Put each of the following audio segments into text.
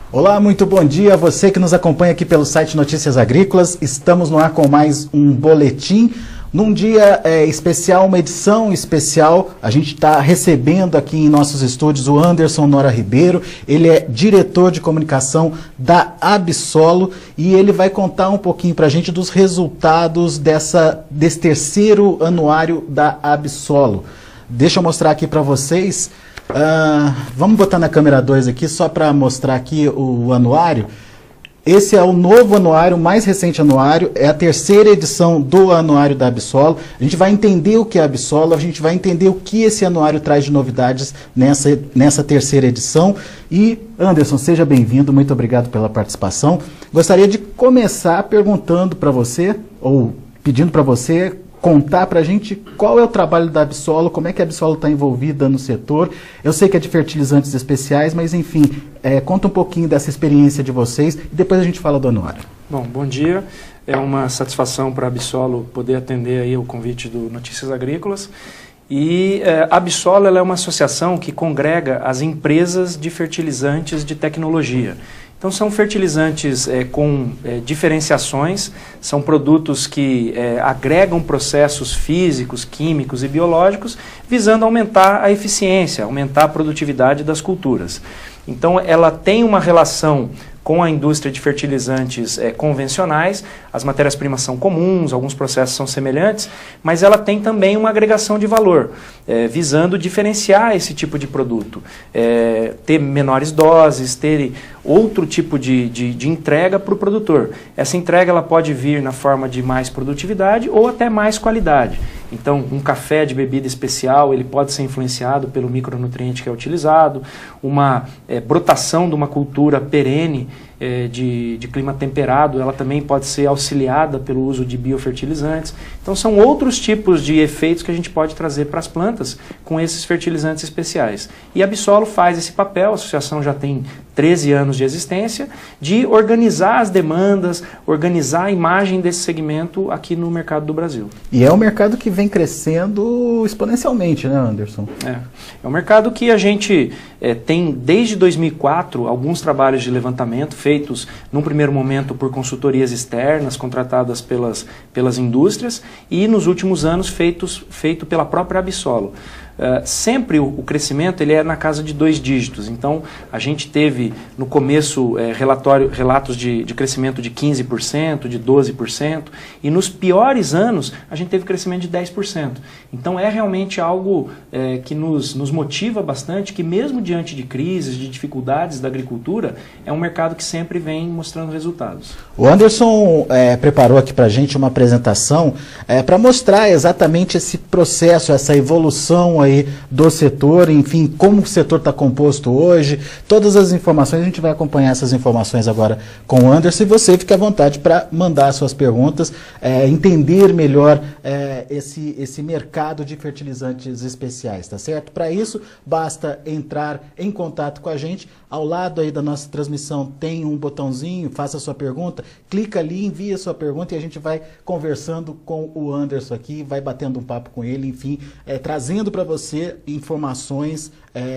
Olá, muito bom dia a você que nos acompanha aqui pelo site Notícias Agrícolas. Estamos no ar com mais um boletim. Num dia especial, uma edição especial, a gente está recebendo aqui em nossos estúdios o Anderson Nora Ribeiro. Ele é diretor de comunicação da Absolo e ele vai contar um pouquinho para a gente dos resultados desse terceiro anuário da Absolo. Deixa eu mostrar aqui para vocês. Vamos botar na câmera 2 aqui, só para mostrar aqui o anuário. Esse é o novo anuário, o mais recente anuário, é a terceira edição do anuário da Absolo. A gente vai entender o que é a Absolo, a gente vai entender o que esse anuário traz de novidades nessa terceira edição. E, Anderson, seja bem-vindo, muito obrigado pela participação. Gostaria de começar perguntando para você, ou pedindo para você, contar para a gente qual é o trabalho da Absolo, como é que a Absolo está envolvida no setor. Eu sei que é de fertilizantes especiais, mas enfim, conta um pouquinho dessa experiência de vocês e depois a gente fala do anuário. Bom dia. É uma satisfação para a Absolo poder atender aí o convite do Notícias Agrícolas. E a Absolo ela é uma associação que congrega as empresas de fertilizantes de tecnologia. Então são fertilizantes com diferenciações, são produtos que agregam processos físicos, químicos e biológicos, visando aumentar a eficiência, aumentar a produtividade das culturas. Então ela tem uma relação com a indústria de fertilizantes convencionais, as matérias-primas são comuns, alguns processos são semelhantes, mas ela tem também uma agregação de valor, visando diferenciar esse tipo de produto, ter menores doses, ter outro tipo de entrega para o produtor. Essa entrega ela pode vir na forma de mais produtividade ou até mais qualidade. Então, um café de bebida especial, ele pode ser influenciado pelo micronutriente que é utilizado, uma brotação de uma cultura perene de clima temperado, ela também pode ser auxiliada pelo uso de biofertilizantes. Então, são outros tipos de efeitos que a gente pode trazer para as plantas com esses fertilizantes especiais. E a Absolo faz esse papel, a associação já tem 13 anos de existência, de organizar as demandas, organizar a imagem desse segmento aqui no mercado do Brasil. E é um mercado que vem crescendo exponencialmente, né, Anderson? É um mercado que a gente tem desde 2004 alguns trabalhos de levantamento feitos num primeiro momento por consultorias externas contratadas pelas indústrias e nos últimos anos feito pela própria Absolo. Sempre o crescimento ele é na casa de 2 dígitos, então a gente teve no começo relatos de crescimento de 15%, de 12%, e nos piores anos a gente teve crescimento de 10%. Então é realmente algo que nos motiva bastante, que mesmo diante de crises, de dificuldades da agricultura, é um mercado que sempre vem mostrando resultados. O Anderson preparou aqui para a gente uma apresentação para mostrar exatamente esse processo, essa evolução aí do setor, enfim, como o setor está composto hoje, todas as informações, a gente vai acompanhar essas informações agora com o Anderson, e você fique à vontade para mandar suas perguntas, entender melhor esse mercado de fertilizantes especiais, tá certo? Para isso, basta entrar em contato com a gente, ao lado aí da nossa transmissão tem um botãozinho, faça a sua pergunta, clica ali, envia a sua pergunta e a gente vai conversando com o Anderson aqui, vai batendo um papo com ele, enfim, trazendo para você informações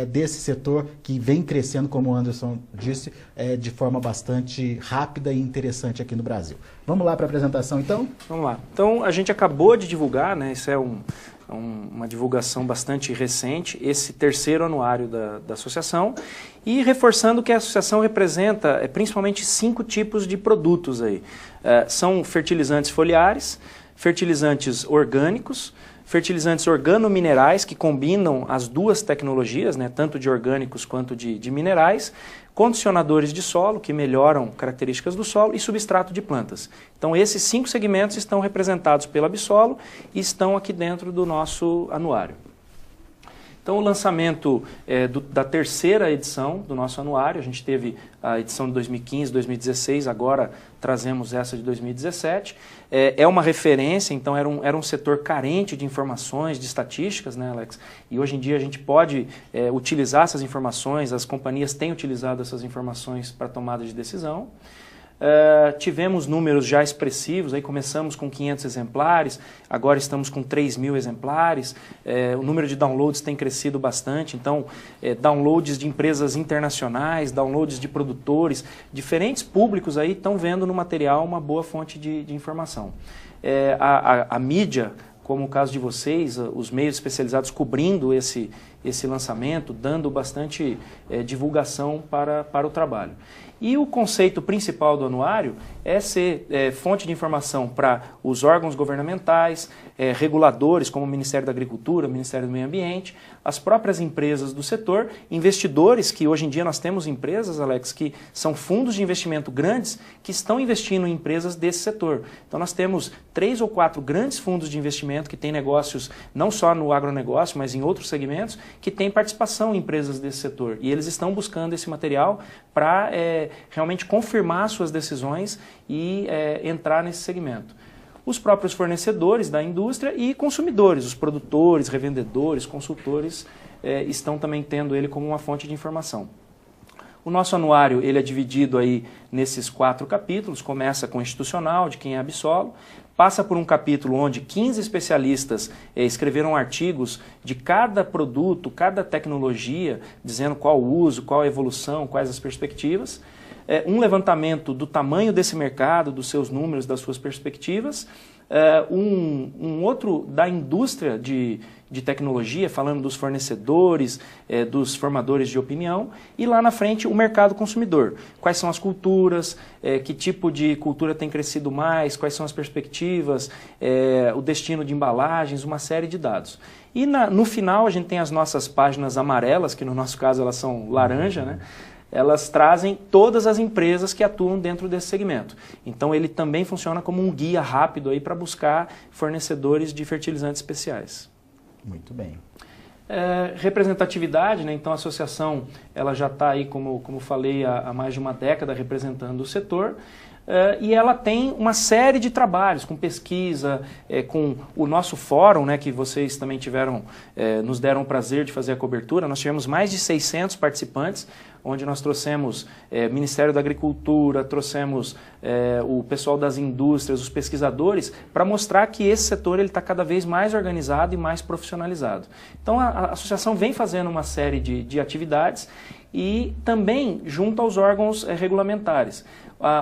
desse setor que vem crescendo, como o Anderson disse, de forma bastante rápida e interessante aqui no Brasil. Vamos lá para a apresentação, então? Vamos lá. Então, a gente acabou de divulgar, né, isso é uma divulgação bastante recente, esse terceiro anuário da associação, e reforçando que a associação representa principalmente 5 tipos de produtos aí. São fertilizantes foliares, fertilizantes orgânicos, fertilizantes organominerais, que combinam as duas tecnologias, né, tanto de orgânicos quanto de minerais, condicionadores de solo, que melhoram características do solo, e substrato de plantas. Então, esses 5 segmentos estão representados pela Absolo e estão aqui dentro do nosso anuário. Então, o lançamento da terceira edição do nosso anuário, a gente teve a edição de 2015, 2016, agora trazemos essa de 2017. É uma referência, então era um setor carente de informações, de estatísticas, né, Alex? E hoje em dia a gente pode utilizar essas informações, as companhias têm utilizado essas informações para tomada de decisão. Tivemos números já expressivos, aí começamos com 500 exemplares, agora estamos com 3.000 exemplares, o número de downloads tem crescido bastante, então downloads de empresas internacionais, downloads de produtores, diferentes públicos aí estão vendo no material uma boa fonte de informação. A mídia, como o caso de vocês, os meios especializados cobrindo esse lançamento, dando bastante divulgação para o trabalho. E o conceito principal do anuário é ser fonte de informação para os órgãos governamentais, reguladores como o Ministério da Agricultura, o Ministério do Meio Ambiente, as próprias empresas do setor, investidores, que hoje em dia nós temos empresas, Alex, que são fundos de investimento grandes que estão investindo em empresas desse setor. Então nós temos 3 ou 4 grandes fundos de investimento que têm negócios não só no agronegócio, mas em outros segmentos, que têm participação em empresas desse setor. E eles estão buscando esse material para realmente confirmar suas decisões e entrar nesse segmento. Os próprios fornecedores da indústria e consumidores, os produtores, revendedores, consultores, estão também tendo ele como uma fonte de informação. O nosso anuário ele é dividido aí nesses 4 capítulos, começa com o institucional, de quem é a Absolo, passa por um capítulo onde 15 especialistas escreveram artigos de cada produto, cada tecnologia, dizendo qual o uso, qual a evolução, quais as perspectivas. Um levantamento do tamanho desse mercado, dos seus números, das suas perspectivas. Um outro da indústria de tecnologia, falando dos fornecedores, dos formadores de opinião, e lá na frente o mercado consumidor. Quais são as culturas, que tipo de cultura tem crescido mais, quais são as perspectivas, o destino de embalagens, uma série de dados. E no final a gente tem as nossas páginas amarelas, que no nosso caso elas são laranja, né? Elas trazem todas as empresas que atuam dentro desse segmento. Então ele também funciona como um guia rápido aí para buscar fornecedores de fertilizantes especiais. Muito bem. Representatividade, né? Então a associação ela já está aí, como falei, há mais de uma década representando o setor. E ela tem uma série de trabalhos com pesquisa, com o nosso fórum, né, que vocês também nos deram o prazer de fazer a cobertura. Nós tivemos mais de 600 participantes, onde nós trouxemos Ministério da Agricultura, trouxemos o pessoal das indústrias, os pesquisadores, para mostrar que esse setor está cada vez mais organizado e mais profissionalizado. Então a associação vem fazendo uma série de atividades e também junto aos órgãos regulamentares.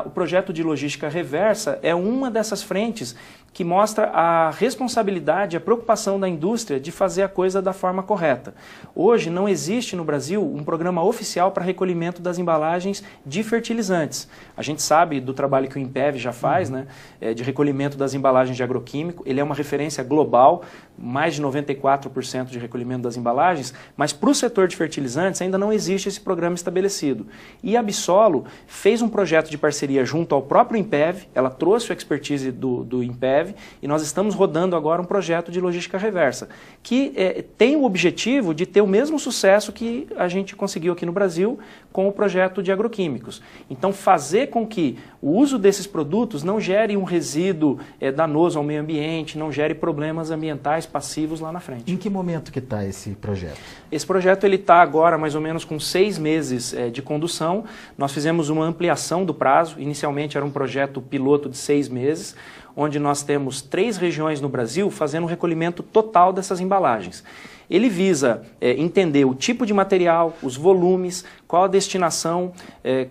O projeto de logística reversa é uma dessas frentes que mostra a responsabilidade, a preocupação da indústria de fazer a coisa da forma correta. Hoje não existe no Brasil um programa oficial para recolhimento das embalagens de fertilizantes. A gente sabe do trabalho que o INPEV já faz, né, de recolhimento das embalagens de agroquímico. Ele é uma referência global, mais de 94% de recolhimento das embalagens, mas para o setor de fertilizantes ainda não existe esse programa estabelecido. E a Absolo fez um projeto de parceria junto ao próprio INPEV, ela trouxe a expertise do INPEV, e nós estamos rodando agora um projeto de logística reversa, que tem o objetivo de ter o mesmo sucesso que a gente conseguiu aqui no Brasil com o projeto de agroquímicos. Então, fazer com que o uso desses produtos não gere um resíduo danoso ao meio ambiente, não gere problemas ambientais passivos lá na frente. Em que momento que está esse projeto? Esse projeto está agora mais ou menos com 6 meses de condução. Nós fizemos uma ampliação do prazo. Inicialmente era um projeto piloto de 6 meses, onde nós temos 3 regiões no Brasil fazendo o recolhimento total dessas embalagens. Ele visa entender o tipo de material, os volumes, qual a destinação,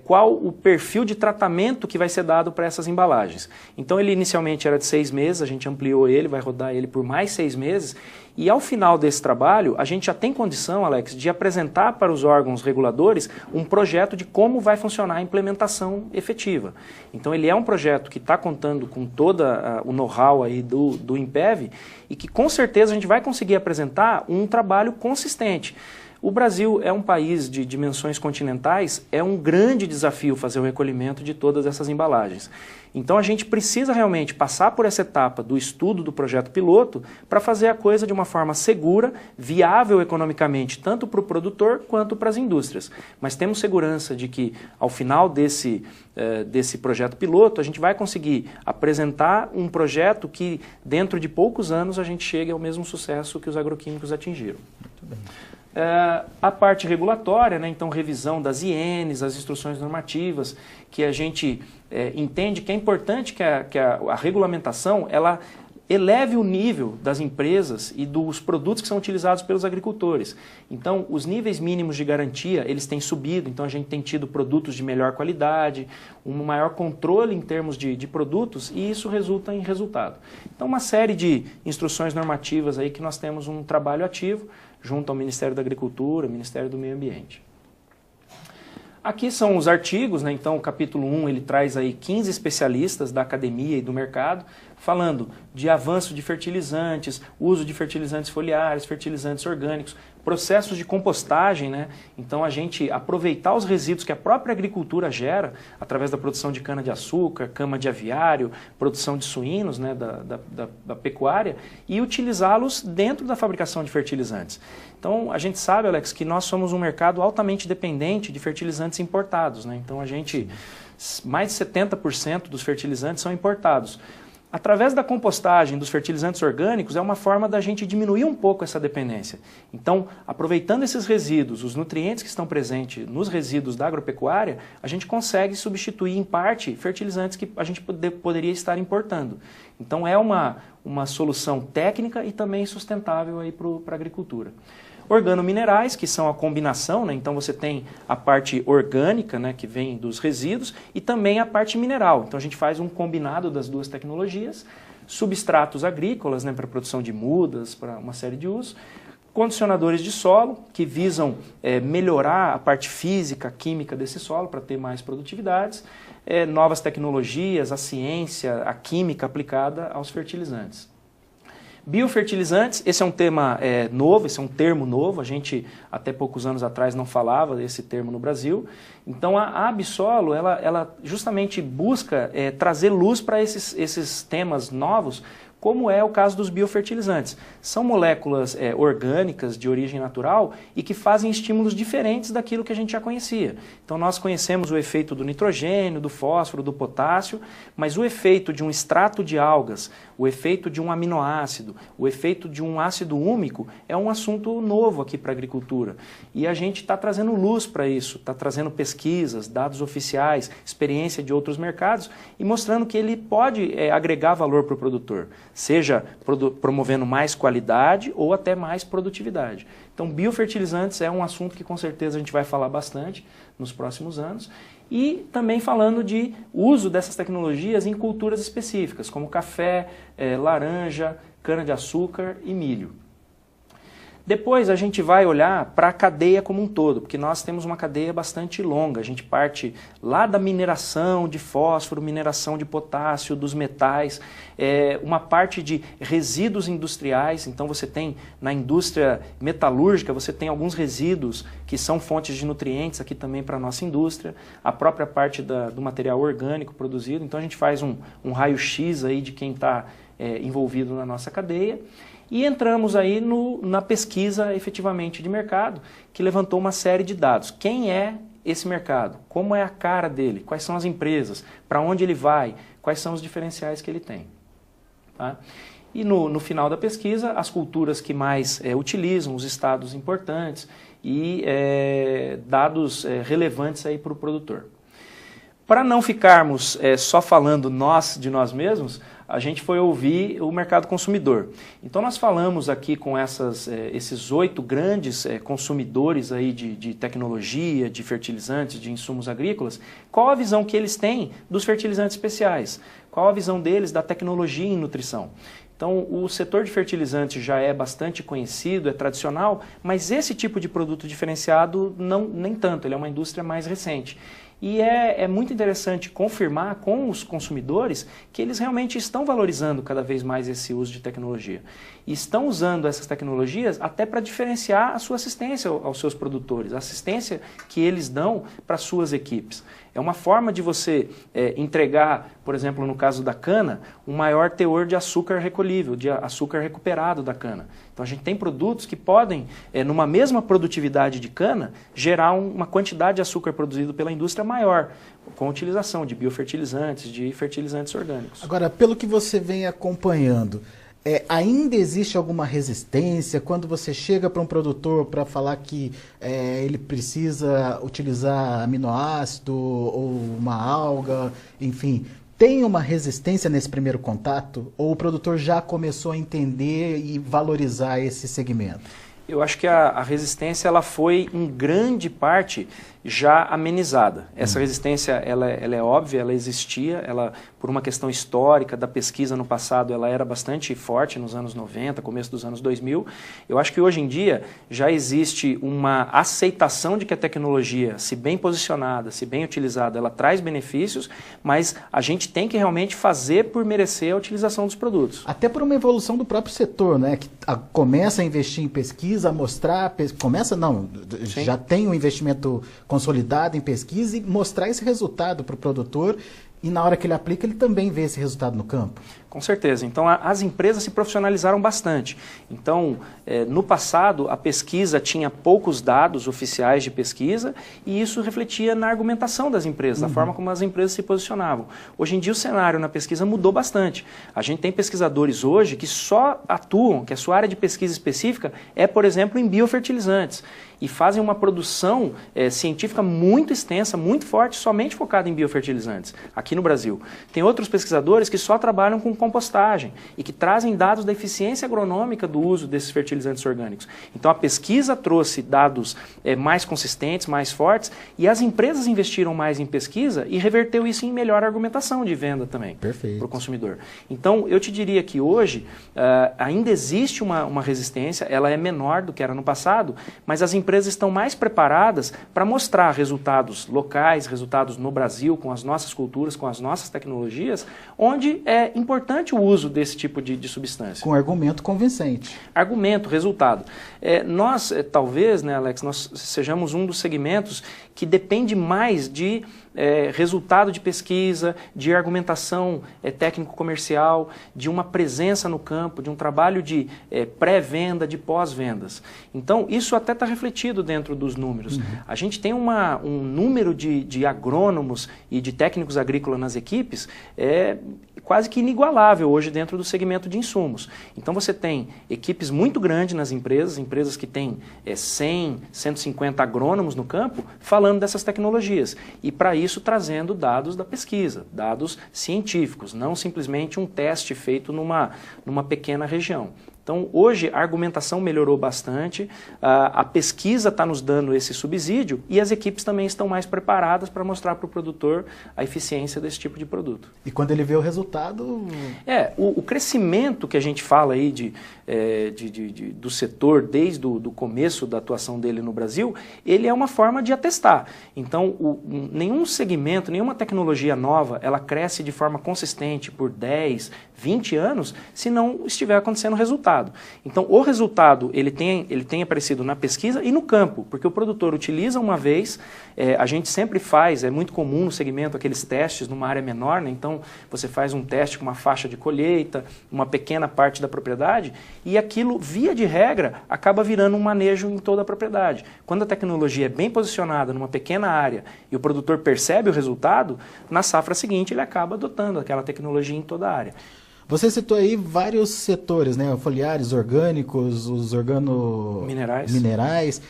qual o perfil de tratamento que vai ser dado para essas embalagens. Então ele inicialmente era de 6 meses, a gente ampliou ele, vai rodar ele por mais 6 meses, e ao final desse trabalho a gente já tem condição, Alex, de apresentar para os órgãos reguladores um projeto de como vai funcionar a implementação efetiva. Então ele é um projeto que está contando com todo o know-how aí do INPEV e que com certeza a gente vai conseguir apresentar um trabalho consistente. O Brasil é um país de dimensões continentais, é um grande desafio fazer o recolhimento de todas essas embalagens. Então a gente precisa realmente passar por essa etapa do estudo do projeto piloto para fazer a coisa de uma forma segura, viável economicamente, tanto para o produtor quanto para as indústrias. Mas temos segurança de que ao final desse projeto piloto a gente vai conseguir apresentar um projeto que dentro de poucos anos a gente chegue ao mesmo sucesso que os agroquímicos atingiram. Muito bem. A parte regulatória, né, então revisão das INs, as instruções normativas, que a gente entende que é importante que a regulamentação ela eleve o nível das empresas e dos produtos que são utilizados pelos agricultores. Então, os níveis mínimos de garantia, eles têm subido, então a gente tem tido produtos de melhor qualidade, um maior controle em termos de produtos, e isso resulta em resultado. Então, uma série de instruções normativas aí que nós temos um trabalho ativo junto ao Ministério da Agricultura, Ministério do Meio Ambiente. Aqui são os artigos, né? Então o capítulo 1 ele traz aí 15 especialistas da academia e do mercado, falando de avanço de fertilizantes, uso de fertilizantes foliares, fertilizantes orgânicos, processos de compostagem, né? Então a gente aproveitar os resíduos que a própria agricultura gera, através da produção de cana-de-açúcar, cama de aviário, produção de suínos, né? da pecuária, e utilizá-los dentro da fabricação de fertilizantes. Então a gente sabe, Alex, que nós somos um mercado altamente dependente de fertilizantes importados, né? Então a gente, mais de 70% dos fertilizantes são importados. Através da compostagem dos fertilizantes orgânicos é uma forma da gente diminuir um pouco essa dependência. Então, aproveitando esses resíduos, os nutrientes que estão presentes nos resíduos da agropecuária, a gente consegue substituir em parte fertilizantes que a gente poderia estar importando. Então é uma solução técnica e também sustentável para a agricultura. Organominerais, que são a combinação, né? Então você tem a parte orgânica, né, que vem dos resíduos, e também a parte mineral. Então a gente faz um combinado das duas tecnologias. Substratos agrícolas, né, para produção de mudas, para uma série de usos. Condicionadores de solo, que visam melhorar a parte física, química desse solo, para ter mais produtividades. Novas tecnologias, a ciência, a química aplicada aos fertilizantes. Biofertilizantes, esse é um tema novo, esse é um termo novo, a gente até poucos anos atrás não falava desse termo no Brasil. Então a Absolo, ela justamente busca trazer luz para esses temas novos, como é o caso dos biofertilizantes. São moléculas orgânicas de origem natural e que fazem estímulos diferentes daquilo que a gente já conhecia. Então nós conhecemos o efeito do nitrogênio, do fósforo, do potássio, mas o efeito de um extrato de algas, o efeito de um aminoácido, o efeito de um ácido úmico é um assunto novo aqui para a agricultura. E a gente está trazendo luz para isso, está trazendo pesquisas, dados oficiais, experiência de outros mercados e mostrando que ele pode agregar valor para o produtor, seja promovendo mais qualidade ou até mais produtividade. Então, biofertilizantes é um assunto que com certeza a gente vai falar bastante nos próximos anos. E também falando de uso dessas tecnologias em culturas específicas, como café, laranja, cana-de-açúcar e milho. Depois a gente vai olhar para a cadeia como um todo, porque nós temos uma cadeia bastante longa. A gente parte lá da mineração de fósforo, mineração de potássio, dos metais, uma parte de resíduos industriais. Então você tem na indústria metalúrgica, você tem alguns resíduos que são fontes de nutrientes aqui também para a nossa indústria. A própria parte do material orgânico produzido. Então a gente faz um raio-x aí de quem está envolvido na nossa cadeia. E entramos aí na pesquisa efetivamente de mercado, que levantou uma série de dados. Quem é esse mercado? Como é a cara dele? Quais são as empresas? Para onde ele vai? Quais são os diferenciais que ele tem? Tá? E no final da pesquisa, as culturas que mais utilizam, os estados importantes e dados relevantes aí para o produtor. Para não ficarmos só falando de nós mesmos, a gente foi ouvir o mercado consumidor. Então nós falamos aqui com esses 8 grandes consumidores aí de tecnologia, de fertilizantes, de insumos agrícolas, qual a visão que eles têm dos fertilizantes especiais, qual a visão deles da tecnologia em nutrição. Então, o setor de fertilizantes já é bastante conhecido, é tradicional, mas esse tipo de produto diferenciado nem tanto, ele é uma indústria mais recente. E é muito interessante confirmar com os consumidores que eles realmente estão valorizando cada vez mais esse uso de tecnologia. E estão usando essas tecnologias até para diferenciar a sua assistência aos seus produtores, a assistência que eles dão para as suas equipes. É uma forma de você entregar, por exemplo, no caso da cana, um maior teor de açúcar recolhível, de açúcar recuperado da cana. Então a gente tem produtos que podem, numa mesma produtividade de cana, gerar uma quantidade de açúcar produzido pela indústria maior, com a utilização de biofertilizantes, de fertilizantes orgânicos. Agora, pelo que você vem acompanhando, Ainda existe alguma resistência quando você chega para um produtor para falar que ele precisa utilizar aminoácido ou uma alga, enfim, tem uma resistência nesse primeiro contato ou o produtor já começou a entender e valorizar esse segmento? Eu acho que a resistência ela foi, em grande parte, já amenizada. Essa resistência ela é óbvia, ela existia, ela, por uma questão histórica da pesquisa no passado, ela era bastante forte nos anos 90, começo dos anos 2000. Eu acho que hoje em dia já existe uma aceitação de que a tecnologia, se bem posicionada, se bem utilizada, ela traz benefícios, mas a gente tem que realmente fazer por merecer a utilização dos produtos. Até por uma evolução do próprio setor, né? Que começa a investir em pesquisa, a mostrar, Sim. já tem um investimento consolidado em pesquisa e mostrar esse resultado para o produtor e na hora que ele aplica ele também vê esse resultado no campo. Com certeza. Então, as empresas se profissionalizaram bastante. Então, no passado, a pesquisa tinha poucos dados oficiais de pesquisa e isso refletia na argumentação das empresas, da forma como as empresas se posicionavam. Hoje em dia, o cenário na pesquisa mudou bastante. A gente tem pesquisadores hoje que só atuam, que a sua área de pesquisa específica é, por exemplo, em biofertilizantes e fazem uma produção científica muito extensa, muito forte, somente focada em biofertilizantes, aqui no Brasil. Tem outros pesquisadores que só trabalham com compostagem e que trazem dados da eficiência agronômica do uso desses fertilizantes orgânicos. Então a pesquisa trouxe dados mais consistentes, mais fortes, e as empresas investiram mais em pesquisa e reverteu isso em melhor argumentação de venda também para o consumidor. Então eu te diria que hoje ainda existe uma resistência, ela é menor do que era no passado, mas as empresas estão mais preparadas para mostrar resultados locais, resultados no Brasil, com as nossas culturas, com as nossas tecnologias, onde é importante o uso desse tipo de substância. Com argumento convincente. Argumento, resultado. Nós, talvez, né, Alex, nós sejamos um dos segmentos que depende mais de resultado de pesquisa, de argumentação técnico-comercial, de uma presença no campo, de um trabalho de pré-venda, de pós-vendas. Então, isso até está refletido dentro dos números. A gente tem um número de agrônomos e de técnicos agrícolas nas equipes quase que inigualável hoje dentro do segmento de insumos. Então você tem equipes muito grandes nas empresas que têm 100, 150 agrônomos no campo falando dessas tecnologias. E para isso trazendo dados da pesquisa, dados científicos, não simplesmente um teste feito numa pequena região. Então, hoje, a argumentação melhorou bastante, a pesquisa está nos dando esse subsídio e as equipes também estão mais preparadas para mostrar para o produtor a eficiência desse tipo de produto. E quando ele vê o resultado... O crescimento que a gente fala aí do setor desde o começo da atuação dele no Brasil, ele é uma forma de atestar. Então, nenhum segmento, nenhuma tecnologia nova, ela cresce de forma consistente por 10, 20 anos, se não estiver acontecendo resultado. Então, o resultado ele tem aparecido na pesquisa e no campo, porque o produtor utiliza uma vez, a gente sempre faz, é muito comum no segmento aqueles testes numa área menor, né? Então você faz um teste com uma faixa de colheita, uma pequena parte da propriedade, e aquilo, via de regra, acaba virando um manejo em toda a propriedade. Quando a tecnologia é bem posicionada numa pequena área e o produtor percebe o resultado, na safra seguinte ele acaba adotando aquela tecnologia em toda a área. Você citou aí vários setores, né? Foliares, orgânicos, os minerais.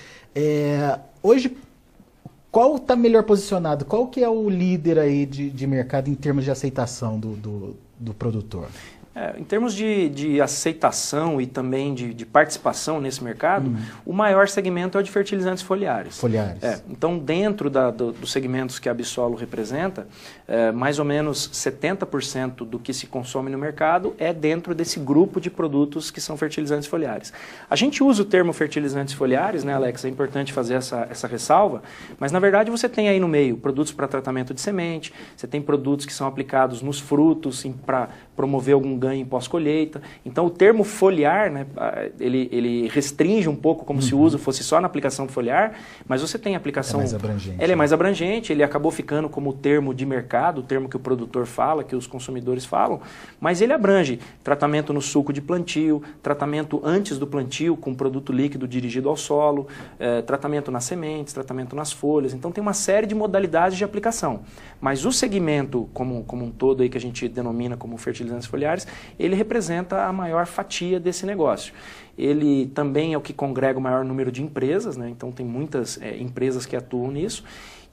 Hoje, qual está melhor posicionado? Qual que é o líder aí de mercado em termos de aceitação do produtor? Em termos de aceitação e também de participação nesse mercado, o maior segmento é o de fertilizantes foliares. Então, dentro dos segmentos que a Absolo representa, mais ou menos 70% do que se consome no mercado é dentro desse grupo de produtos que são fertilizantes foliares. A gente usa o termo fertilizantes foliares, né, Alex? É importante fazer essa ressalva, mas na verdade você tem aí no meio produtos para tratamento de semente, você tem produtos que são aplicados nos frutos para promover algum ganho em pós-colheita. Então o termo foliar, né, ele restringe um pouco como se o uso fosse só na aplicação foliar, mas você tem aplicação... É mais abrangente. Ele é mais abrangente, ele acabou ficando como o termo de mercado, o termo que o produtor fala, que os consumidores falam, mas ele abrange tratamento no suco de plantio, tratamento antes do plantio com produto líquido dirigido ao solo, tratamento nas sementes, tratamento nas folhas. Então tem uma série de modalidades de aplicação. Mas o segmento como um todo aí que a gente denomina como fertilizantes foliares, ele representa a maior fatia desse negócio. Ele também é o que congrega o maior número de empresas, né? Então tem muitas empresas que atuam nisso,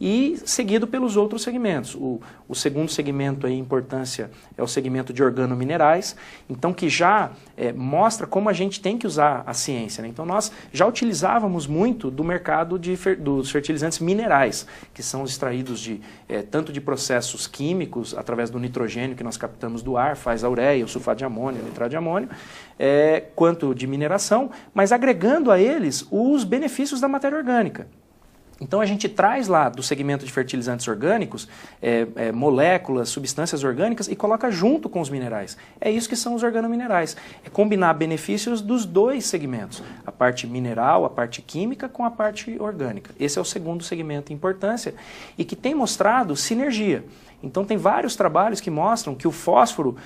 e seguido pelos outros segmentos. O segundo segmento em importância é o segmento de organominerais, então que já mostra como a gente tem que usar a ciência, né? Então nós já utilizávamos muito do mercado dos fertilizantes minerais, que são extraídos tanto de processos químicos, através do nitrogênio que nós captamos do ar, faz a ureia, o sulfato de amônio, o nitrato de amônio, quanto de mineração, mas agregando a eles os benefícios da matéria orgânica. Então a gente traz lá do segmento de fertilizantes orgânicos moléculas, substâncias orgânicas e coloca junto com os minerais. É isso que são os organominerais. É combinar benefícios dos dois segmentos, a parte mineral, a parte química com a parte orgânica. Esse é o segundo segmento em importância e que tem mostrado sinergia. Então tem vários trabalhos que mostram que o fósforo,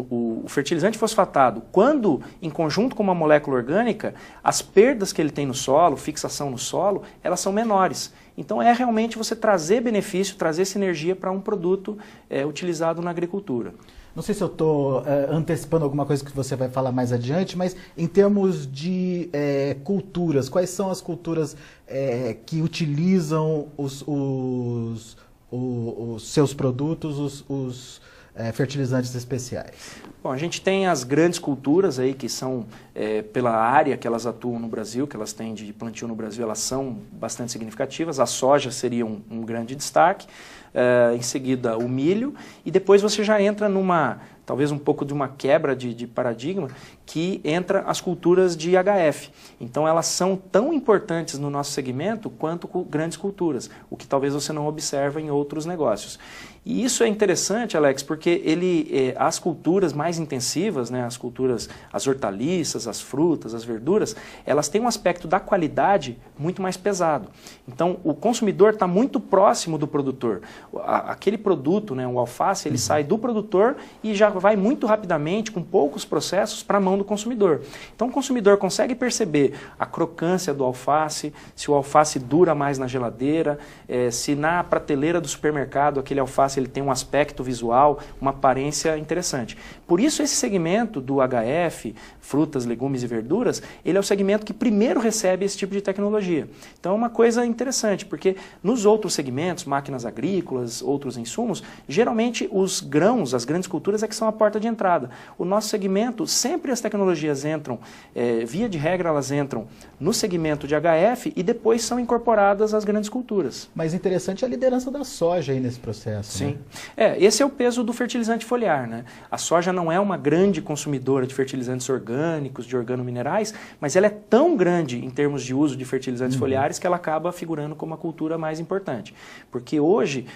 o fertilizante fosfatado, quando em conjunto com uma molécula orgânica, as perdas que ele tem no solo, fixação no solo, elas são menores. Então é realmente você trazer benefício, trazer sinergia para um produto utilizado na agricultura. Não sei se eu estou antecipando alguma coisa que você vai falar mais adiante, mas em termos de culturas, quais são as culturas que utilizam os seus produtos, os fertilizantes especiais? Bom, a gente tem as grandes culturas aí que são, pela área que elas atuam no Brasil, que elas têm de plantio no Brasil, elas são bastante significativas. A soja seria um grande destaque, em seguida o milho, e depois você já entra talvez um pouco de uma quebra de paradigma, que entra as culturas de HF. Então elas são tão importantes no nosso segmento quanto grandes culturas, o que talvez você não observa em outros negócios. E isso é interessante, Alex, porque as culturas mais intensivas, né, as hortaliças, as frutas, as verduras, elas têm um aspecto da qualidade muito mais pesado. Então o consumidor está muito próximo do produtor. Aquele produto, né, o alface, ele sai do produtor e já vai muito rapidamente, com poucos processos, para a mão do consumidor. Então o consumidor consegue perceber a crocância do alface, se o alface dura mais na geladeira, se na prateleira do supermercado aquele alface ele tem um aspecto visual, uma aparência interessante. Por isso esse segmento do HF, frutas, legumes e verduras, ele é o segmento que primeiro recebe esse tipo de tecnologia. Então é uma coisa interessante, porque nos outros segmentos, máquinas agrícolas, outros insumos, geralmente os grãos, as grandes culturas é que são a porta de entrada. O nosso segmento, sempre as tecnologias entram, via de regra elas entram no segmento de HF e depois são incorporadas às grandes culturas. Mas interessante a liderança da soja aí nesse processo. Sim. Né? Esse é o peso do fertilizante foliar, né? A soja não é uma grande consumidora de fertilizantes orgânicos, de organominerais, mas ela é tão grande em termos de uso de fertilizantes foliares que ela acaba figurando como a cultura mais importante. Porque hoje,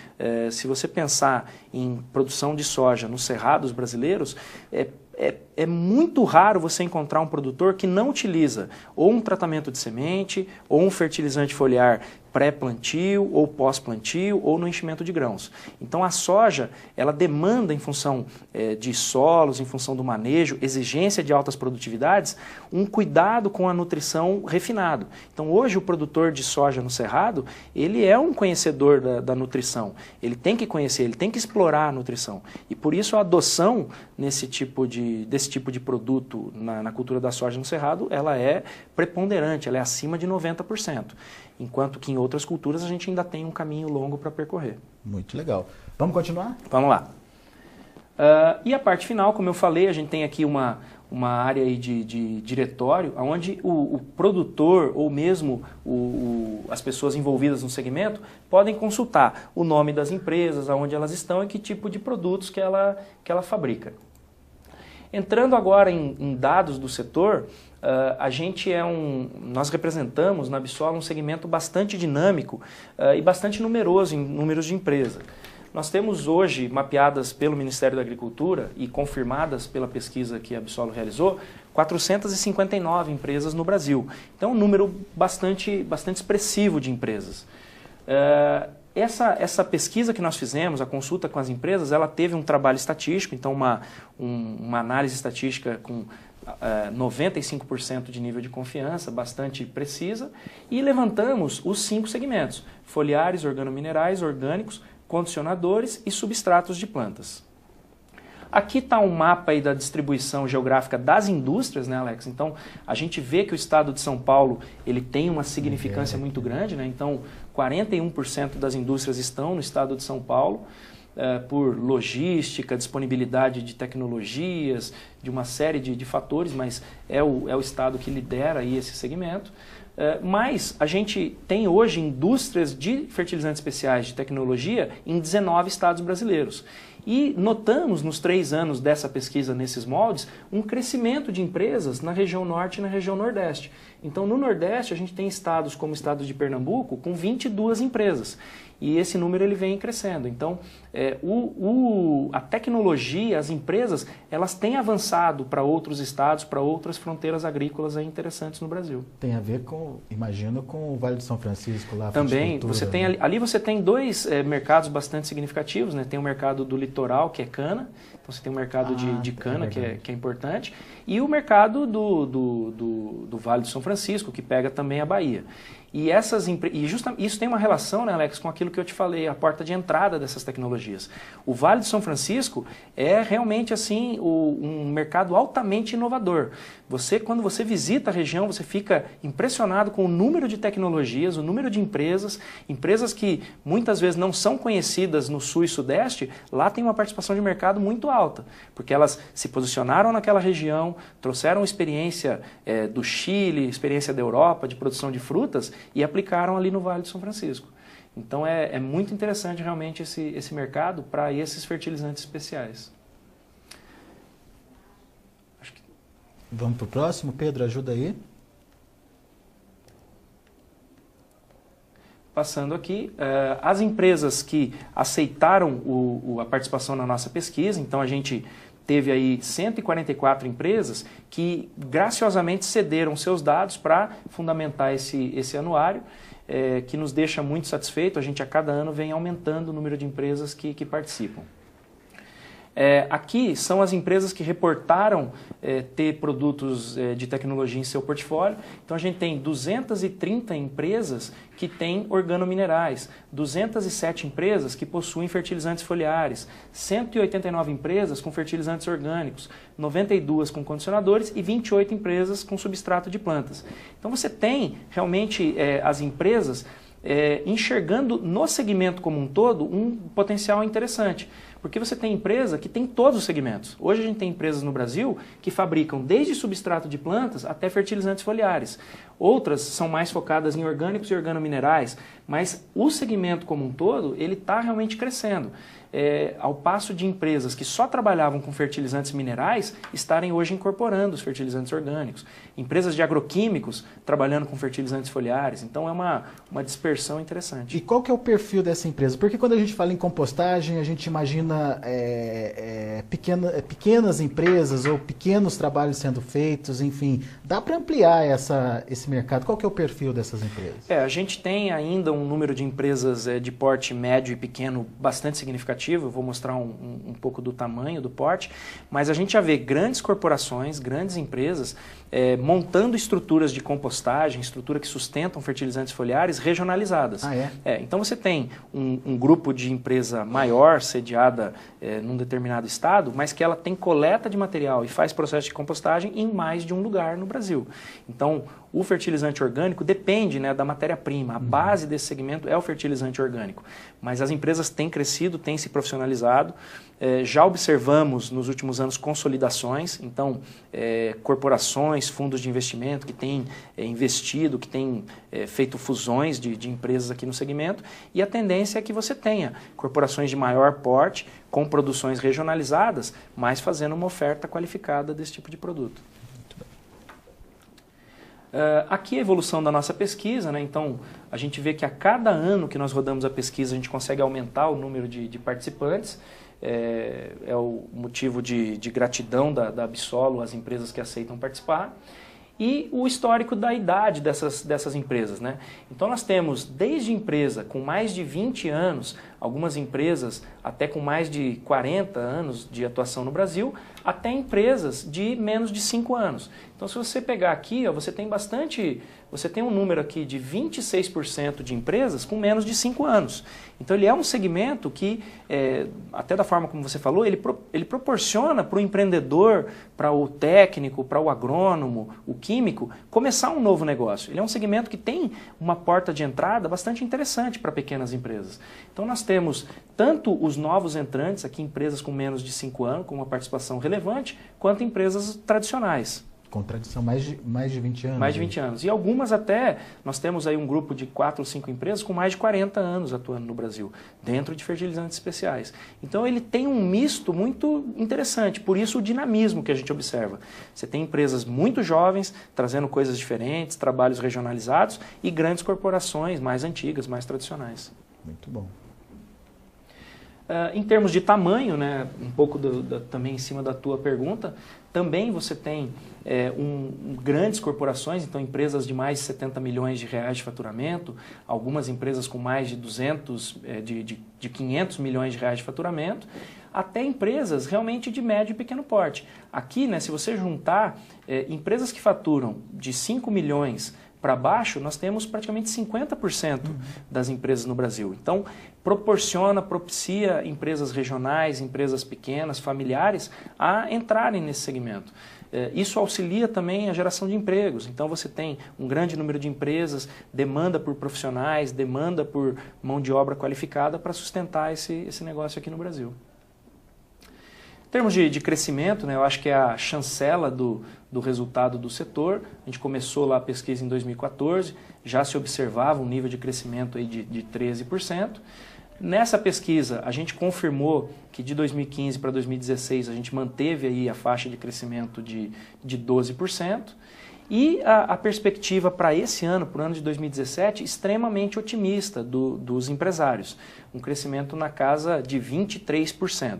se você pensar em produção de soja nos cerrados brasileiros, é muito raro você encontrar um produtor que não utiliza ou um tratamento de semente, ou um fertilizante foliar pré-plantio, ou pós-plantio, ou no enchimento de grãos. Então a soja, ela demanda em função de solos, em função do manejo, exigência de altas produtividades, um cuidado com a nutrição refinado. Então hoje o produtor de soja no cerrado, ele é um conhecedor da nutrição. Ele tem que conhecer, ele tem que explorar a nutrição. E por isso a adoção desse tipo de produto na cultura da soja no cerrado, ela é preponderante, ela é acima de 90%. Enquanto que em outras culturas a gente ainda tem um caminho longo para percorrer. Muito legal. Vamos continuar? Vamos lá. E a parte final, como eu falei, a gente tem aqui uma área aí de diretório, onde o produtor ou mesmo as pessoas envolvidas no segmento podem consultar o nome das empresas, aonde elas estão e que tipo de produtos que ela fabrica. Entrando agora em dados do setor, nós representamos na Absol um segmento bastante dinâmico e bastante numeroso em números de empresa. Nós temos hoje, mapeadas pelo Ministério da Agricultura e confirmadas pela pesquisa que a Absol realizou, 459 empresas no Brasil. Então, um número bastante expressivo de empresas. Essa pesquisa que nós fizemos, a consulta com as empresas, ela teve um trabalho estatístico, então uma análise estatística com 95% de nível de confiança, bastante precisa, e levantamos os 5 segmentos: foliares, organominerais, orgânicos, condicionadores e substratos de plantas. aqui está um mapa aí da distribuição geográfica das indústrias, né, Alex? Então, a gente vê que o estado de São Paulo ele tem uma significância muito grande, né? Então, 41% das indústrias estão no estado de São Paulo, por logística, disponibilidade de tecnologias, de uma série de fatores, mas é o estado que lidera aí esse segmento. Mas a gente tem hoje indústrias de fertilizantes especiais de tecnologia em 19 estados brasileiros. E notamos nos 3 anos dessa pesquisa nesses moldes um crescimento de empresas na região norte e na região nordeste. Então no nordeste a gente tem estados como o estado de Pernambuco com 22 empresas. E esse número ele vem crescendo. Então, a tecnologia, as empresas, elas têm avançado para outros estados, para outras fronteiras agrícolas aí interessantes no Brasil. Tem a ver com, imagino, com o Vale do São Francisco lá. Também, você tem ali você tem 2 mercados bastante significativos, né? Tem o mercado do litoral, que é cana, então você tem o mercado de cana, que é importante, e o mercado do Vale do São Francisco, que pega também a Bahia. E isso tem uma relação, né, Alex, com aquilo que eu te falei, a porta de entrada dessas tecnologias. O Vale do São Francisco é realmente assim um mercado altamente inovador. Quando você visita a região, você fica impressionado com o número de tecnologias, o número de empresas que muitas vezes não são conhecidas no sul e sudeste, lá tem uma participação de mercado muito alta, porque elas se posicionaram naquela região, trouxeram experiência do Chile, experiência da Europa de produção de frutas, e aplicaram ali no Vale do São Francisco. Então é muito interessante realmente esse mercado para esses fertilizantes especiais. Vamos para o próximo? Pedro, ajuda aí. Passando aqui, as empresas que aceitaram a participação na nossa pesquisa, então a gente teve aí 144 empresas que graciosamente cederam seus dados para fundamentar esse anuário, que nos deixa muito satisfeito. A gente a cada ano vem aumentando o número de empresas que participam. Aqui são as empresas que reportaram ter produtos de tecnologia em seu portfólio. Então a gente tem 230 empresas que têm organominerais, 207 empresas que possuem fertilizantes foliares, 189 empresas com fertilizantes orgânicos, 92 com condicionadores e 28 empresas com substrato de plantas. Então você tem realmente as empresas enxergando no segmento como um todo um potencial interessante. Porque você tem empresa que tem todos os segmentos. Hoje a gente tem empresas no Brasil que fabricam desde substrato de plantas até fertilizantes foliares. Outras são mais focadas em orgânicos e organominerais, mas o segmento como um todo, ele está realmente crescendo. Ao passo de empresas que só trabalhavam com fertilizantes minerais estarem hoje incorporando os fertilizantes orgânicos. Empresas de agroquímicos trabalhando com fertilizantes foliares. Então é uma dispersão interessante. E qual que é o perfil dessa empresa? Porque quando a gente fala em compostagem, a gente imagina pequenas empresas ou pequenos trabalhos sendo feitos, enfim. Dá para ampliar esse mercado? Qual que é o perfil dessas empresas? A gente tem ainda um número de empresas de porte médio e pequeno bastante significativo. Eu vou mostrar um pouco do tamanho do porte, mas a gente já vê grandes corporações, grandes empresas montando estruturas de compostagem, estrutura que sustentam fertilizantes foliares regionalizadas. Então você tem um grupo de empresa maior, sediada num determinado estado, mas que ela tem coleta de material e faz processo de compostagem em mais de um lugar no Brasil. Então o fertilizante orgânico depende, da matéria-prima. A base desse segmento é o fertilizante orgânico. Mas as empresas têm crescido, têm se profissionalizado. Já observamos nos últimos anos consolidações, então corporações, fundos de investimento que têm investido, que têm feito fusões de empresas aqui no segmento, e a tendência é que você tenha corporações de maior porte, com produções regionalizadas, mas fazendo uma oferta qualificada desse tipo de produto. Aqui a evolução da nossa pesquisa, então a gente vê que a cada ano que nós rodamos a pesquisa a gente consegue aumentar o número de participantes. É o motivo de gratidão da Absolo às empresas que aceitam participar. E o histórico da idade dessas empresas. Então nós temos desde empresa com mais de 20 anos algumas empresas até com mais de 40 anos de atuação no Brasil, até empresas de menos de 5 anos. Então, se você pegar aqui, ó, você tem um número aqui de 26% de empresas com menos de 5 anos. Então, ele é um segmento que, até da forma como você falou, ele proporciona para o empreendedor, para o técnico, para o agrônomo, o químico, começar um novo negócio. Ele é um segmento que tem uma porta de entrada bastante interessante para pequenas empresas. Então, nós temos tanto os novos entrantes, aqui empresas com menos de 5 anos, com uma participação relevante, quanto empresas tradicionais. Com tradição, mais de 20 anos. Mais de 20 anos. E algumas até, nós temos aí um grupo de 4 ou 5 empresas com mais de 40 anos atuando no Brasil, dentro de fertilizantes especiais. Então ele tem um misto muito interessante, por isso o dinamismo que a gente observa. Você tem empresas muito jovens, trazendo coisas diferentes, trabalhos regionalizados e grandes corporações mais antigas, mais tradicionais. Muito bom. Em termos de tamanho, né, um pouco também em cima da tua pergunta, também você tem grandes corporações, então empresas de mais de 70 milhões de reais de faturamento, algumas empresas com mais de 500 milhões de reais de faturamento, até empresas realmente de médio e pequeno porte. Aqui, né, se você juntar empresas que faturam de 5 milhões para baixo, nós temos praticamente 50% das empresas no Brasil. Então, propicia empresas regionais, empresas pequenas, familiares, a entrarem nesse segmento. Isso auxilia também a geração de empregos. Então, você tem um grande número de empresas, demanda por profissionais, demanda por mão de obra qualificada para sustentar esse negócio aqui no Brasil. Em termos de crescimento, né, eu acho que é a chancela do resultado do setor. A gente começou lá a pesquisa em 2014, já se observava um nível de crescimento aí de 13%. Nessa pesquisa, a gente confirmou que de 2015 para 2016 a gente manteve aí a faixa de crescimento de 12%. E a perspectiva para esse ano, para o ano de 2017, extremamente otimista dos empresários. Um crescimento na casa de 23%.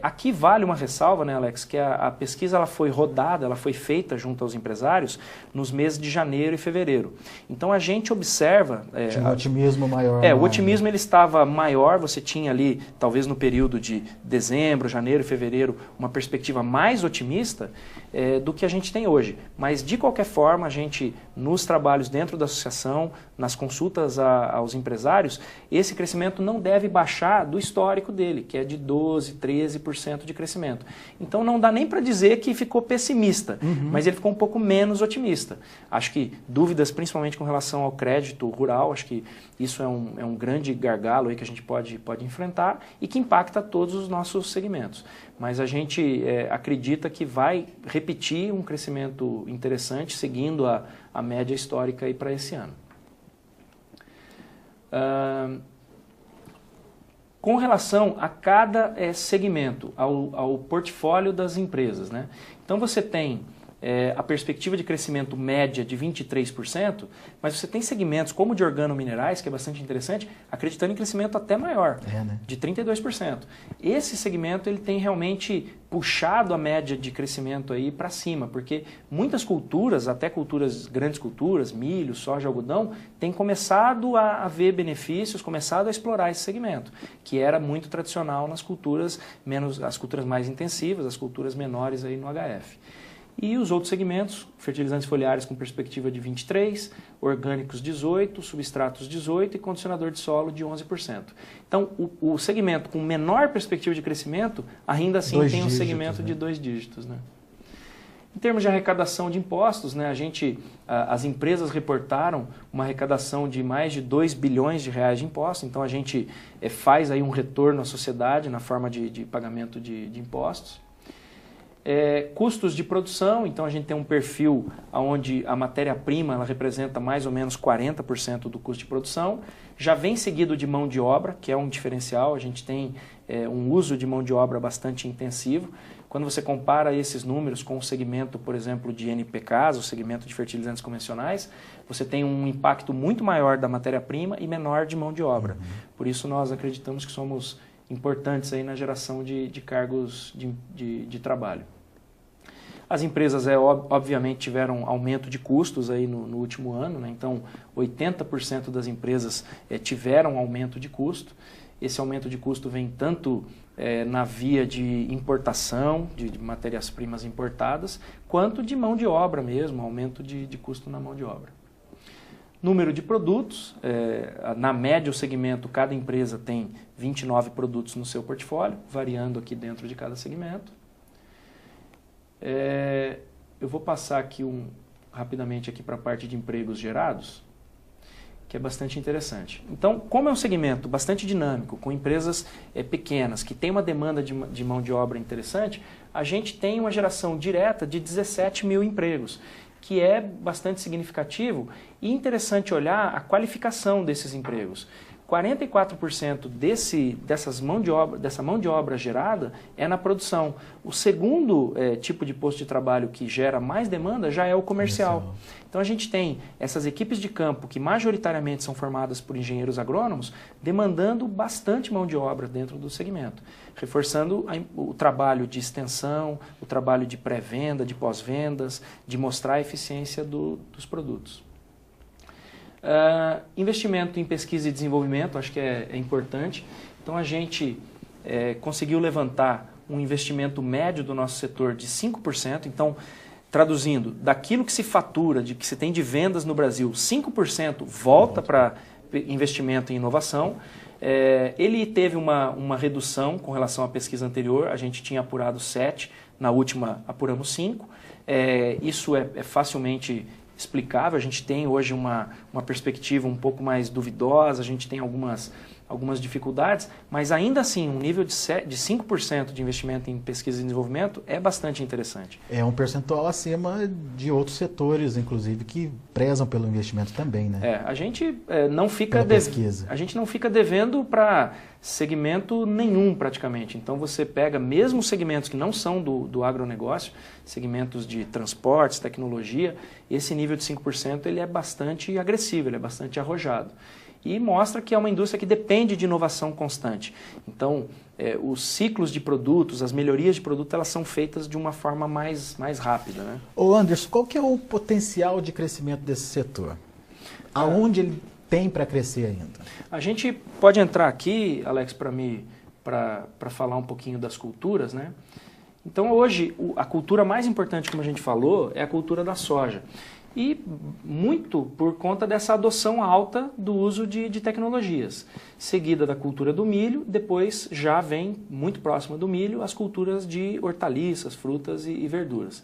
Aqui vale uma ressalva, né, Alex, que a pesquisa ela foi rodada, ela foi feita junto aos empresários nos meses de janeiro e fevereiro. Então a gente observa... Tinha um otimismo maior. O otimismo ele estava maior, você tinha ali, talvez no período de dezembro, janeiro e fevereiro, uma perspectiva mais otimista do que a gente tem hoje. Mas de qualquer forma, a gente, nos trabalhos dentro da associação, nas consultas aos empresários, esse crescimento não deve baixar do histórico dele, que é de 12%, 13% de crescimento. Então não dá nem para dizer que ficou pessimista, mas ele ficou um pouco menos otimista. Acho que dúvidas, principalmente com relação ao crédito rural, acho que isso é um grande gargalo aí que a gente pode enfrentar e que impacta todos os nossos segmentos. Mas a gente acredita que vai repetir um crescimento interessante, seguindo a média histórica aí para esse ano. Com relação a cada segmento, ao portfólio das empresas, né? Então você tem a perspectiva de crescimento média de 23%, mas você tem segmentos como o de organominerais, que é bastante interessante, acreditando em crescimento até maior, né? De 32%. Esse segmento ele tem realmente puxado a média de crescimento aí para cima, porque muitas culturas, até grandes culturas, milho, soja, algodão, têm começado a ver benefícios, começado a explorar esse segmento, que era muito tradicional nas culturas as culturas mais intensivas, as culturas menores aí no HF. E os outros segmentos, fertilizantes foliares com perspectiva de 23%, orgânicos 18%, substratos 18% e condicionador de solo de 11%. Então, o segmento com menor perspectiva de crescimento, ainda assim tem um segmento de 2 dígitos. Né? Em termos de arrecadação de impostos, né, as empresas reportaram uma arrecadação de mais de 2 bilhões de reais de impostos, então a gente faz aí um retorno à sociedade na forma de pagamento de impostos. Custos de produção, então a gente tem um perfil onde a matéria-prima ela representa mais ou menos 40% do custo de produção, já vem seguido de mão de obra, que é um diferencial, a gente tem um uso de mão de obra bastante intensivo. Quando você compara esses números com o segmento, por exemplo, de NPKs, o segmento de fertilizantes convencionais, você tem um impacto muito maior da matéria-prima e menor de mão de obra. Por isso nós acreditamos que somos importantes aí na geração de cargos de trabalho. As empresas, obviamente, tiveram aumento de custos aí no último ano, né? Então 80% das empresas tiveram aumento de custo esse aumento de custo vem tanto na via de importação, de matérias-primas importadas, quanto de mão de obra mesmo, aumento de custo na mão de obra. Número de produtos, na média o segmento, cada empresa tem 29 produtos no seu portfólio, variando aqui dentro de cada segmento. Eu vou passar aqui rapidamente aqui para a parte de empregos gerados, que é bastante interessante. Então, como é um segmento bastante dinâmico, com empresas pequenas, que tem uma demanda de mão de obra interessante, a gente tem uma geração direta de 17 mil empregos, que é bastante significativo e interessante olhar a qualificação desses empregos. 44% dessa mão de obra gerada é na produção. O segundo tipo de posto de trabalho que gera mais demanda já é o comercial. Então a gente tem essas equipes de campo que majoritariamente são formadas por engenheiros agrônomos demandando bastante mão de obra dentro do segmento, reforçando o trabalho de extensão, o trabalho de pré-venda, de pós-vendas, de mostrar a eficiência dos produtos. Investimento em pesquisa e desenvolvimento, acho que é importante. Então a gente conseguiu levantar um investimento médio do nosso setor de 5%. Então, traduzindo, daquilo que se fatura, que se tem de vendas no Brasil, 5% volta para investimento em inovação. Ele teve uma redução com relação à pesquisa anterior, a gente tinha apurado 7, na última apuramos 5. Isso é facilmente explicável, a gente tem hoje uma perspectiva um pouco mais duvidosa, a gente tem algumas dificuldades, mas ainda assim um nível de 5% de investimento em pesquisa e desenvolvimento é bastante interessante. É um percentual acima de outros setores, inclusive, que prezam pelo investimento também, né? A gente não fica devendo para segmento nenhum praticamente. Então você pega mesmo segmentos que não são do agronegócio, segmentos de transportes, tecnologia, esse nível de 5% ele é bastante agressivo, ele é bastante arrojado. E mostra que é uma indústria que depende de inovação constante. Então, os ciclos de produtos, as melhorias de produto, elas são feitas de uma forma mais rápida, né? Ô Anderson, qual que é o potencial de crescimento desse setor? Aonde ele tem para crescer ainda? A gente pode entrar aqui, Alex, para falar um pouquinho das culturas, né? Então, hoje, a cultura mais importante, como a gente falou, é a cultura da soja. E muito por conta dessa adoção alta do uso de tecnologias, seguida da cultura do milho, depois já vem, muito próxima do milho, as culturas de hortaliças, frutas e verduras.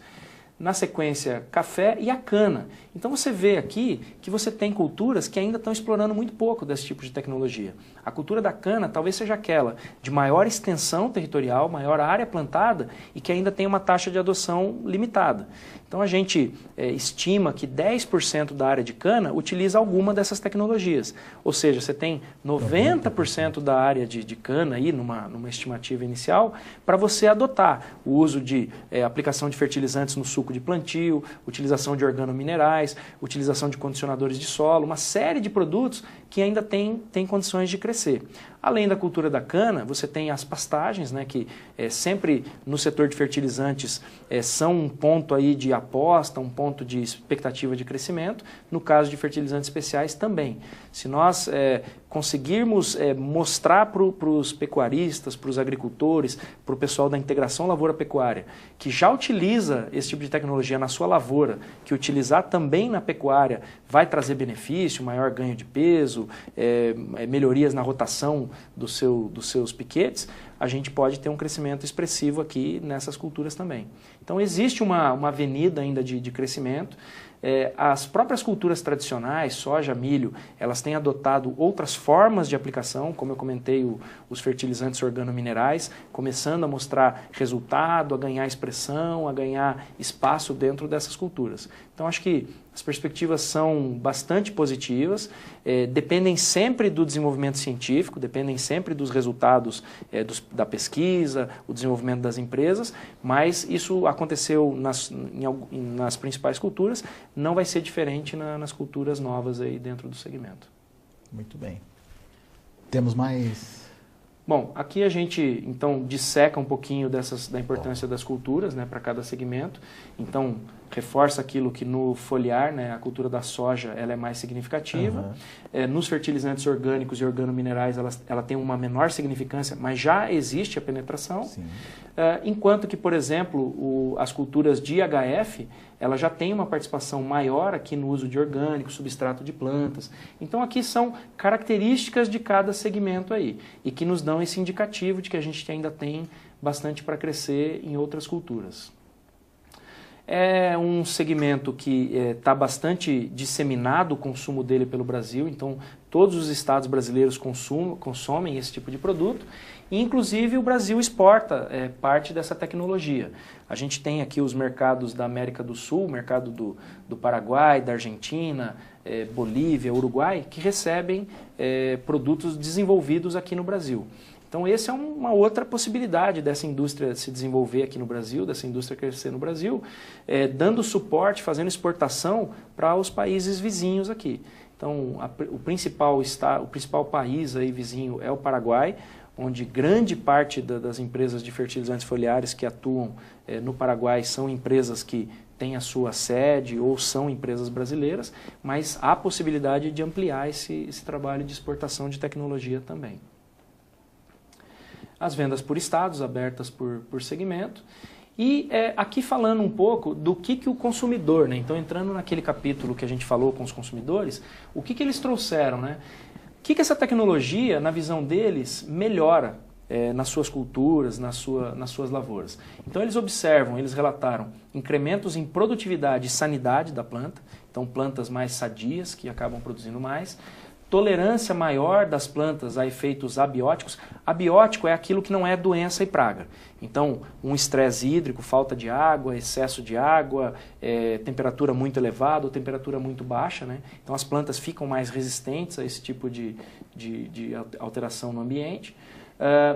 Na sequência, café e a cana. Então você vê aqui que você tem culturas que ainda estão explorando muito pouco desse tipo de tecnologia. A cultura da cana talvez seja aquela de maior extensão territorial, maior área plantada e que ainda tem uma taxa de adoção limitada. Então a gente estima que 10% da área de cana utiliza alguma dessas tecnologias. Ou seja, você tem 90% da área de cana aí, numa estimativa inicial, para você adotar o uso de aplicação de fertilizantes no suco de plantio, utilização de organominerais, utilização de condicionadores de solo, uma série de produtos que ainda tem condições de crescer. Além da cultura da cana, você tem as pastagens, né, que sempre no setor de fertilizantes são um ponto aí de aposta, um ponto de expectativa de crescimento. No caso de fertilizantes especiais também. Se nós conseguirmos mostrar para os pecuaristas, para os agricultores, para o pessoal da integração lavoura-pecuária, que já utiliza esse tipo de tecnologia na sua lavoura, que utilizar também na pecuária vai trazer benefício, maior ganho de peso, melhorias na rotação dos seus piquetes, a gente pode ter um crescimento expressivo aqui nessas culturas também. Então existe uma avenida ainda de crescimento. As próprias culturas tradicionais, soja, milho, elas têm adotado outras formas de aplicação, como eu comentei, os fertilizantes organominerais, começando a mostrar resultado, a ganhar expressão, a ganhar espaço dentro dessas culturas. Então acho que as perspectivas são bastante positivas, dependem sempre do desenvolvimento científico, dependem sempre dos resultados da pesquisa, o desenvolvimento das empresas, mas isso aconteceu nas principais culturas, não vai ser diferente nas culturas novas aí dentro do segmento. Muito bem. Temos mais... Bom, aqui a gente então disseca um pouquinho da importância das culturas, né, para cada segmento. Então, reforça aquilo que no foliar, né, a cultura da soja, ela é mais significativa. Nos fertilizantes orgânicos e organominerais, ela tem uma menor significância, mas já existe a penetração. Enquanto que, por exemplo, as culturas de HF, ela já tem uma participação maior aqui no uso de orgânicos, substrato de plantas. Então aqui são características de cada segmento aí, e que nos dão esse indicativo de que a gente ainda tem bastante para crescer em outras culturas. É um segmento que está bastante disseminado o consumo dele pelo Brasil, então todos os estados brasileiros consomem esse tipo de produto, e inclusive o Brasil exporta parte dessa tecnologia. A gente tem aqui os mercados da América do Sul, o mercado do Paraguai, da Argentina, Bolívia, Uruguai, que recebem produtos desenvolvidos aqui no Brasil. Então, essa é uma outra possibilidade dessa indústria se desenvolver aqui no Brasil, dessa indústria crescer no Brasil, dando suporte, fazendo exportação para os países vizinhos aqui. Então, o principal país aí vizinho é o Paraguai, onde grande parte das empresas de fertilizantes foliares que atuam no Paraguai são empresas que têm a sua sede ou são empresas brasileiras, mas há possibilidade de ampliar esse trabalho de exportação de tecnologia também. As vendas por estados, abertas por segmento. E aqui falando um pouco do que o consumidor, né? Então entrando naquele capítulo que a gente falou com os consumidores, o que eles trouxeram, né? O que essa tecnologia, na visão deles, melhora nas suas culturas, nas suas lavouras. Então eles observam, eles relataram incrementos em produtividade e sanidade da planta, então plantas mais sadias, que acabam produzindo mais, tolerância maior das plantas a efeitos abióticos. Abiótico é aquilo que não é doença e praga. Então, um estresse hídrico, falta de água, excesso de água, temperatura muito elevada ou temperatura muito baixa, né? Então, as plantas ficam mais resistentes a esse tipo de alteração no ambiente.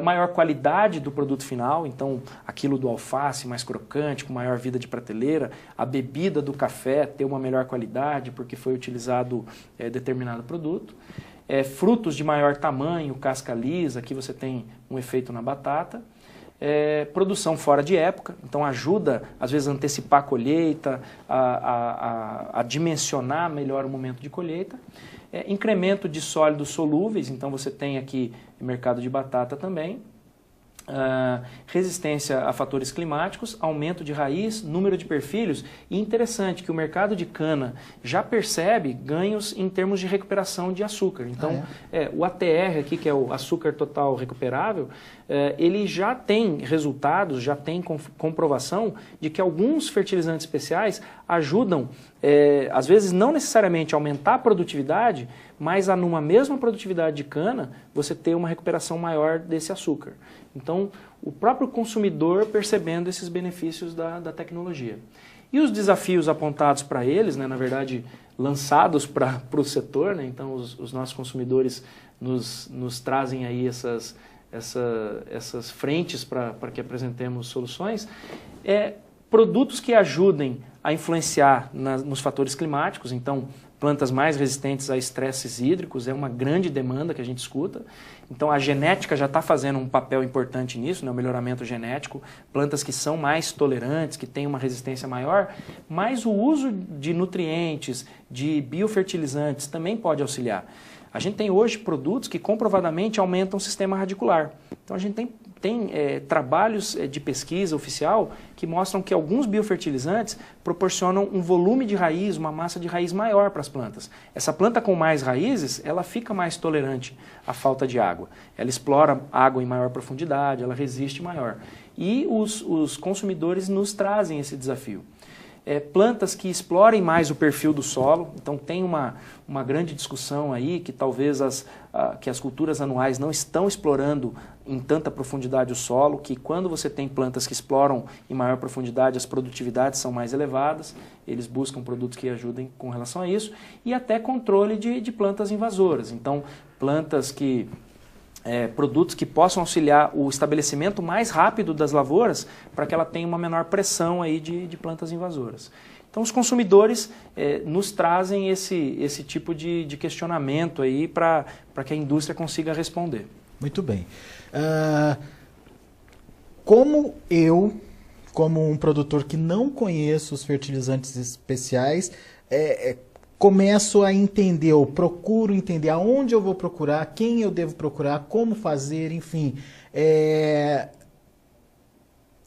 Maior qualidade do produto final, então aquilo do alface mais crocante, com maior vida de prateleira, a bebida do café ter uma melhor qualidade porque foi utilizado determinado produto, frutos de maior tamanho, casca lisa, aqui você tem um efeito na batata, produção fora de época, então ajuda às vezes a antecipar a colheita, a dimensionar melhor o momento de colheita. Incremento de sólidos solúveis, então você tem aqui mercado de batata também, resistência a fatores climáticos, aumento de raiz, número de perfilhos, e interessante que o mercado de cana já percebe ganhos em termos de recuperação de açúcar. Então, o ATR aqui, que é o açúcar total recuperável, ele já tem resultados, já tem comprovação de que alguns fertilizantes especiais ajudam, às vezes não necessariamente a aumentar a produtividade, mas numa mesma produtividade de cana, você ter uma recuperação maior desse açúcar. Então, o próprio consumidor percebendo esses benefícios da tecnologia. E os desafios apontados para eles, né, na verdade, lançados para o setor, né, então os nossos consumidores nos trazem aí essas frentes para que apresentemos soluções, produtos que ajudem a influenciar nos fatores climáticos, então plantas mais resistentes a estresses hídricos é uma grande demanda que a gente escuta. Então a genética já está fazendo um papel importante nisso, né, o melhoramento genético, plantas que são mais tolerantes, que têm uma resistência maior, mas o uso de nutrientes, de biofertilizantes também pode auxiliar. A gente tem hoje produtos que comprovadamente aumentam o sistema radicular. Então a gente tem trabalhos de pesquisa oficial que mostram que alguns biofertilizantes proporcionam um volume de raiz, uma massa de raiz maior para as plantas. Essa planta com mais raízes, ela fica mais tolerante à falta de água. Ela explora água em maior profundidade, ela resiste maior. E os consumidores nos trazem esse desafio. Plantas que explorem mais o perfil do solo, então tem uma grande discussão aí que talvez que as culturas anuais não estão explorando em tanta profundidade o solo, que quando você tem plantas que exploram em maior profundidade as produtividades são mais elevadas, eles buscam produtos que ajudem com relação a isso, e até controle de plantas invasoras, então plantas que... produtos que possam auxiliar o estabelecimento mais rápido das lavouras para que ela tenha uma menor pressão aí de plantas invasoras. Então os consumidores nos trazem esse tipo de questionamento aí para que a indústria consiga responder. Muito bem. Como eu como um produtor que não conheço os fertilizantes especiais, começo a entender, ou procuro entender aonde eu vou procurar, quem eu devo procurar, como fazer, enfim.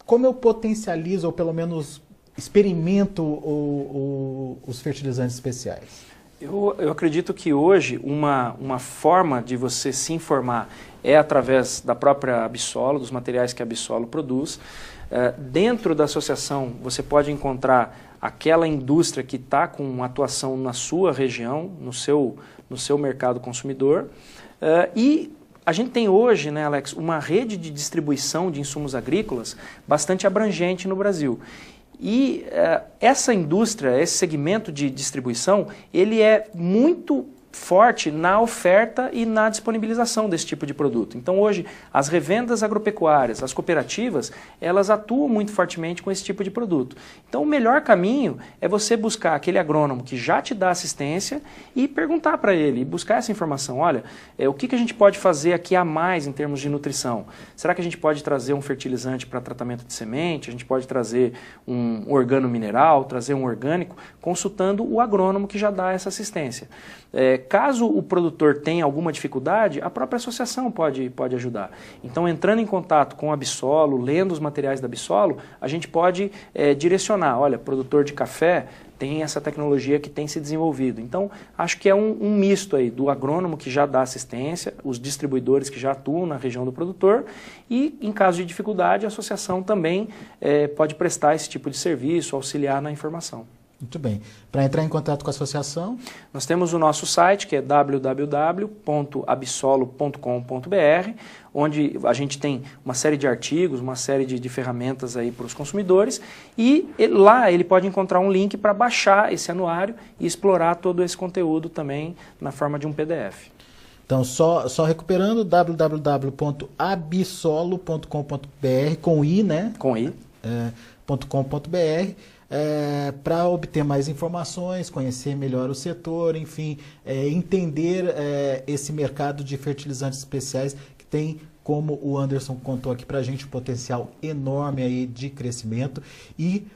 Como eu potencializo, ou pelo menos experimento os fertilizantes especiais? Eu acredito que hoje uma forma de você se informar é através da própria Absolo, dos materiais que a Absolo produz. Dentro da associação você pode encontrar aquela indústria que está com atuação na sua região, no seu mercado consumidor. E a gente tem hoje, né, Alex, uma rede de distribuição de insumos agrícolas bastante abrangente no Brasil. E essa indústria, esse segmento de distribuição, ele é muito forte na oferta e na disponibilização desse tipo de produto. Então hoje as revendas agropecuárias, as cooperativas, elas atuam muito fortemente com esse tipo de produto. Então o melhor caminho é você buscar aquele agrônomo que já te dá assistência e perguntar para ele, buscar essa informação. Olha, o que a gente pode fazer aqui a mais em termos de nutrição? Será que a gente pode trazer um fertilizante para tratamento de semente? A gente pode trazer um organomineral, trazer um orgânico, consultando o agrônomo que já dá essa assistência. Caso o produtor tenha alguma dificuldade, a própria associação pode ajudar. Então, entrando em contato com a Absolo, lendo os materiais da Absolo, a gente pode direcionar, olha, produtor de café tem essa tecnologia que tem se desenvolvido. Então, acho que é um misto aí do agrônomo que já dá assistência, os distribuidores que já atuam na região do produtor e, em caso de dificuldade, a associação também pode prestar esse tipo de serviço, auxiliar na informação. Muito bem. Para entrar em contato com a associação? Nós temos o nosso site, que é www.absolo.com.br, onde a gente tem uma série de artigos, uma série de ferramentas aí para os consumidores, e lá ele pode encontrar um link para baixar esse anuário e explorar todo esse conteúdo também na forma de um PDF. Então, só recuperando, www.absolo.com.br, com i, né? Com i. .com.br, para obter mais informações, conhecer melhor o setor, enfim, entender esse mercado de fertilizantes especiais que tem, como o Anderson contou aqui para a gente, um potencial enorme aí de crescimento e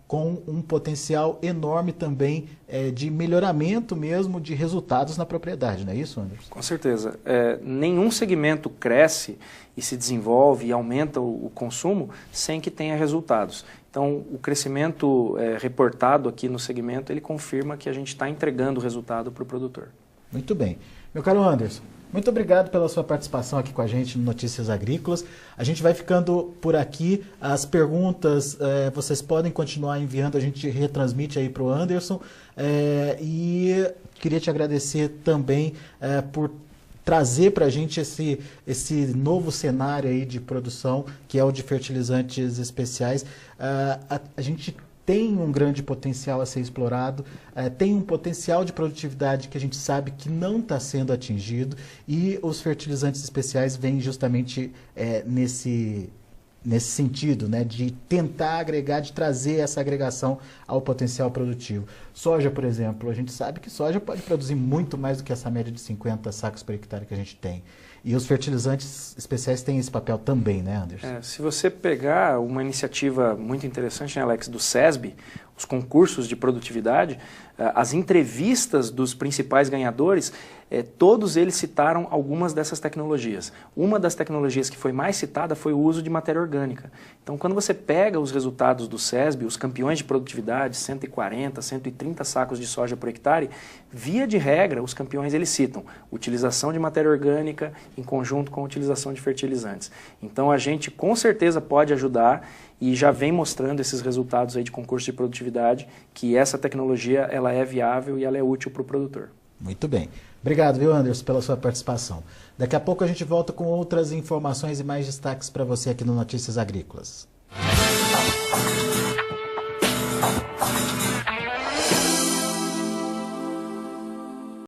com um potencial enorme também de melhoramento mesmo de resultados na propriedade, não é isso, Anderson? Com certeza. Nenhum segmento cresce e se desenvolve e aumenta o consumo sem que tenha resultados. Então, o crescimento reportado aqui no segmento, ele confirma que a gente está entregando o resultado para o produtor. Muito bem. Meu caro Anderson, muito obrigado pela sua participação aqui com a gente no Notícias Agrícolas. A gente vai ficando por aqui. As perguntas vocês podem continuar enviando, a gente retransmite aí para o Anderson. E queria te agradecer também por trazer para a gente esse novo cenário aí de produção, que é o de fertilizantes especiais. A gente tem um grande potencial a ser explorado, tem um potencial de produtividade que a gente sabe que não está sendo atingido, e os fertilizantes especiais vêm justamente nesse sentido, né, de tentar agregar, de trazer essa agregação ao potencial produtivo. Soja, por exemplo, a gente sabe que soja pode produzir muito mais do que essa média de 50 sacos por hectare que a gente tem. E os fertilizantes especiais têm esse papel também, né, Anderson? Se você pegar uma iniciativa muito interessante, né, Alex, do SESB, os concursos de produtividade, as entrevistas dos principais ganhadores, todos eles citaram algumas dessas tecnologias. Uma das tecnologias que foi mais citada foi o uso de matéria orgânica. Então, quando você pega os resultados do SESB, os campeões de produtividade, 140, 130 sacos de soja por hectare, via de regra, os campeões eles citam utilização de matéria orgânica em conjunto com a utilização de fertilizantes. Então, a gente com certeza pode ajudar e já vem mostrando esses resultados aí de concurso de produtividade, que essa tecnologia ela é viável e ela é útil para o produtor. Muito bem. Obrigado, viu, Anderson, pela sua participação. Daqui a pouco a gente volta com outras informações e mais destaques para você aqui no Notícias Agrícolas.